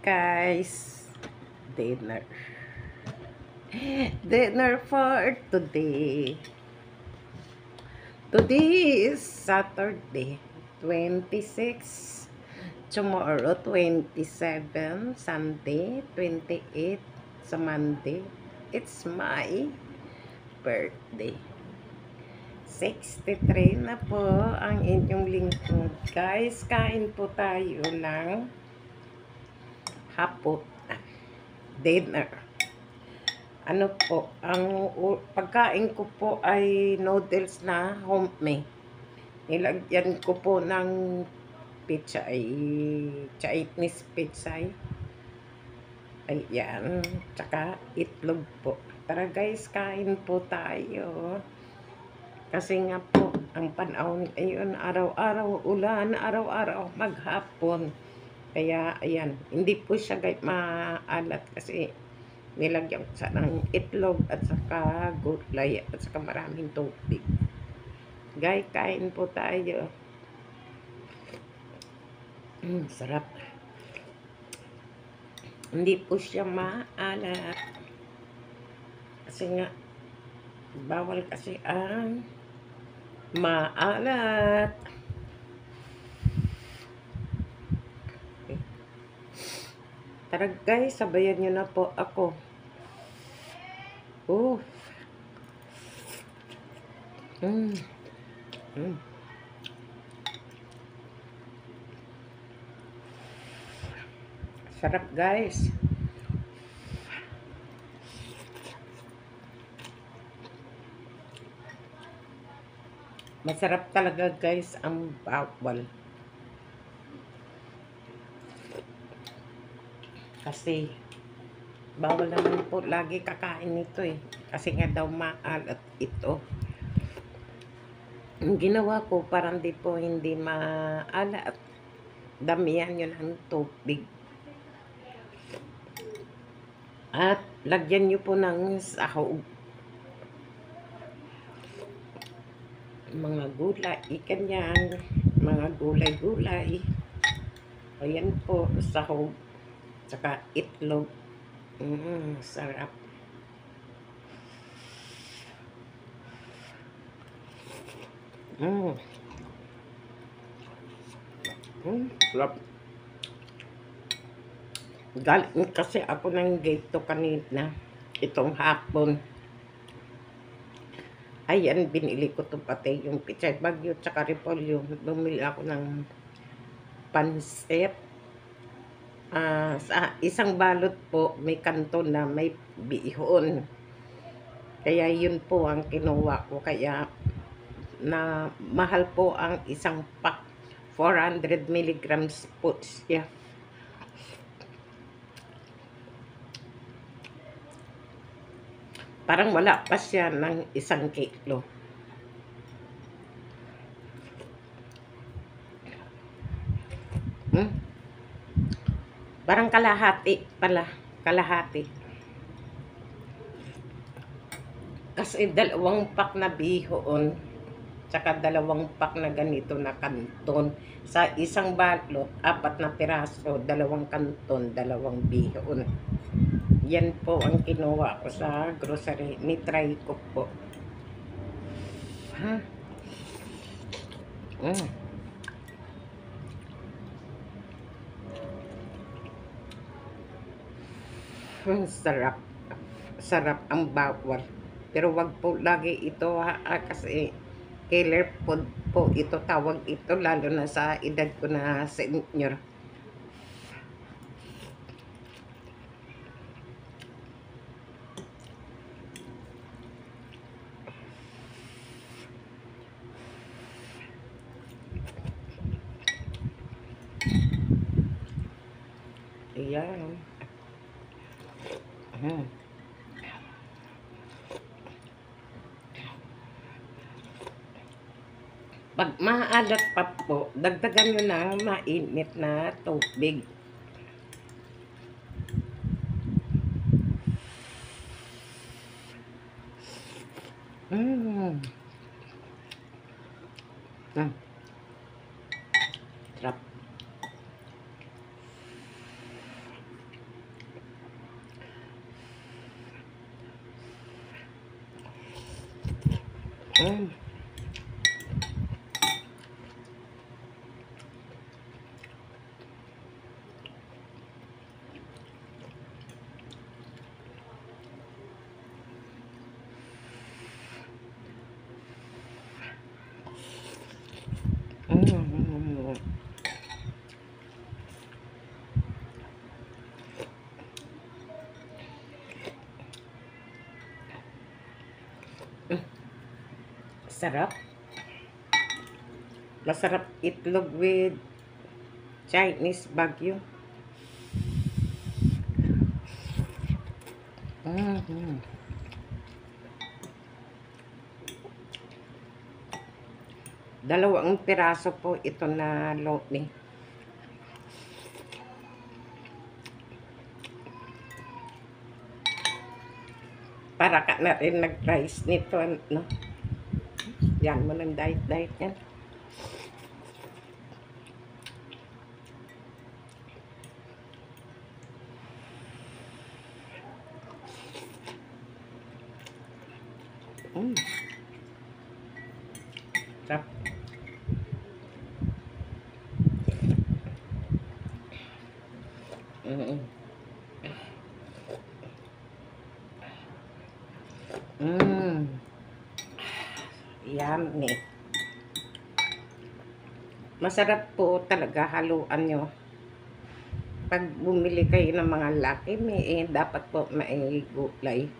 guys, dinner. Dinner for today. Today is Saturday, 26. Tomorrow, 27. Sunday, 28. Sa Monday, it's my birthday. 63 na po ang inyong lingkod. Guys, kain po tayo ng hapon. Dinner. Ano po, ang pagkain ko po ay noodles na homemade. Nilagyan ko po ng pichay, Chinese pichay. Ayan, tsaka itlog po. Tara guys, kain po tayo. Kasi nga po, ang panahon ngayon, araw-araw ulan, araw-araw maghapon. Kaya, ayan, hindi po siya guys maalat kasi nilagyan ko sa ng itlog at saka gulay at saka maraming tubig. Guys, kain po tayo. Sarap. Hindi po siya maalat. Kasi nga, bawal kasi ang maalat. Okay. Tara guys, sabayan nyo na po ako. Sarap guys. Masarap talaga guys ang bawal. Kasi bawal naman po lagi kakain nito eh. Kasi nga daw maalat ito. Ang ginawa ko parang di po hindi maalat. Damihan nyo ng tubig. At lagyan nyo po ng sahog. Mga gulay, ikanyan, mga gulay-gulay. Ayan po, sahog. Saka itlog. Sarap. Sarap. Galing kasi ako ng gate kanina. Itong hapon. Ayan, binili ko to pati yung pichay bagyo tsaka repolyo. Bumili ako ng pansit. Sa isang balot po, may kanton na may bihon. Kaya yun po ang kinuha ko. Kaya na mahal po ang isang pack. 400 milligrams po siya. Parang wala pa siya ng 1 kilo. Parang kalahati pala. Kalahati. Kasi 2 pack na bihon. Tsaka 2 pack na ganito na kanton. Sa isang balot, 4 na piraso. 2 kanton, 2 bihon. Yan po ang kinuha ko sa grocery. Ni-try ko po. Sarap. Sarap ang bawal. Pero wag po lagi ito kasi killer food po ito. Tawag ito lalo na sa edad ko na senior. Ayan. Pag maalat pa po, dagdagan nyo ng mainit na tubig. Sarap. Mm. Mm. Sarap. Masarap itlog with Chinese Baguio. Mm. Dalawang piraso po ito na lomi. Para ka na rin nag-rice nito, no? Yan mo ng diet yan. Mm. Sarap. Mm. Mm. Yummy. Masarap po talaga haluan nyo. Pag bumili kayo ng mga Lucky Me, dapat po may gulay.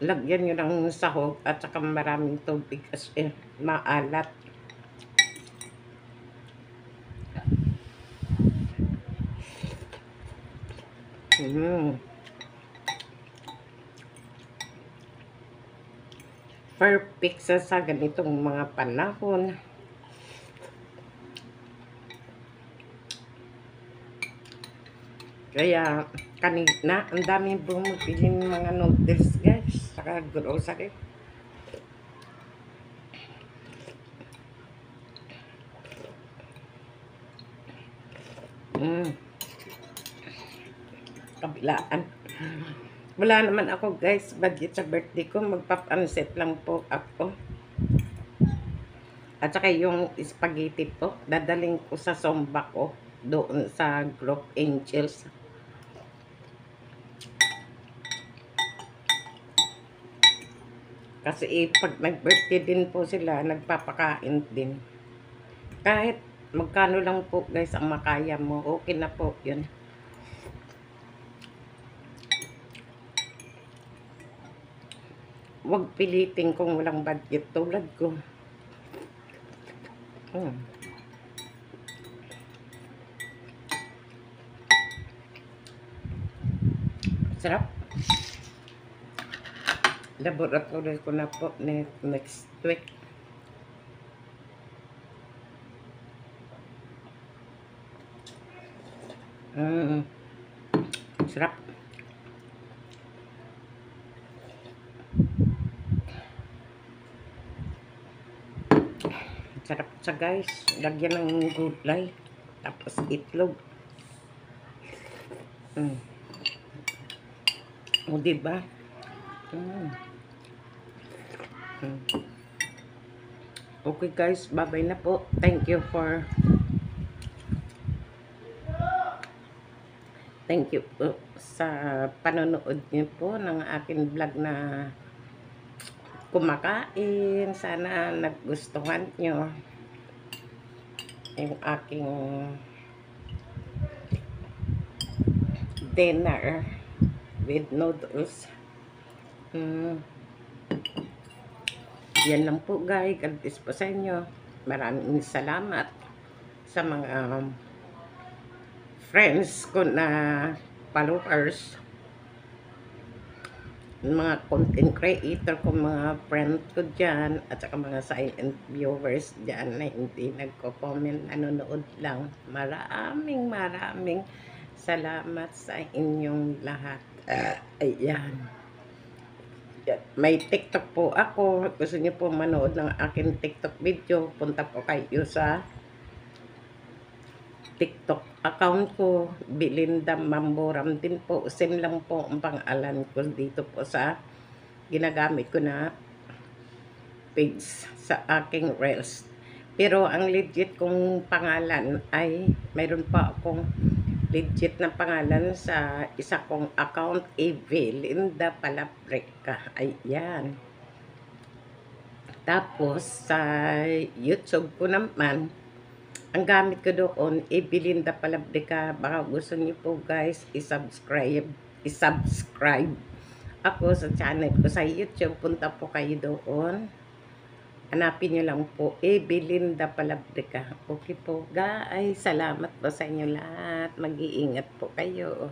Lagyan nyo ng sahog at saka maraming tubig kasi maalat. Perfect sa ganitong mga panahon. Kaya kanina ang daming bumibili ng mga noodles guys, saka grocery. Kabilaan. Wala naman ako guys, budget sa birthday ko, magpapansit lang po ako. At saka yung spaghetti po, dadaling ko sa somba ko, doon sa Group Angels. Kasi pag nag-birthday din po sila, nagpapakain din. Kahit magkano lang po guys ang makaya mo, okay na po yun. Huwag pilitin kung walang budget tulad ko. Sarap. Laboratory ko na po next week. Sarap. Sarap sa guys. Lagyan ng gulay. Tapos itlog. O diba? Okay guys, bye-bye na po. Thank you po sa panonood niyo po ng aking vlog na kumakain. Sana nagustuhan nyo yung aking dinner with noodles. Yan lang po guys. God bless po sa inyo. Maraming salamat sa mga friends ko na followers, mga content creator ko, mga friend ko dyan, at saka mga silent viewers dyan na hindi nagko-comment, nanonood lang. Maraming salamat sa inyong lahat. Ayan. May TikTok po ako. Gusto niyo po manood ng aking TikTok video, punta po kayo sa TikTok account ko, Belinda Mamboram din po. Same lang po ang pangalan ko dito po sa ginagamit ko na page sa aking Reels. Pero ang legit kong pangalan ay mayroon pa akong legit na pangalan sa isa kong account, Belinda Palabrica. Ayan. Tapos sa YouTube ko naman, ang gamit ko doon, Belinda Palabrica. Baka gusto niyo po guys, i-subscribe ako sa channel ko sa YouTube. Punta po kayo doon. Hanapin nyo lang po, Belinda Palabrica. Okay po guys, salamat po sa inyo lahat. Mag-iingat po kayo.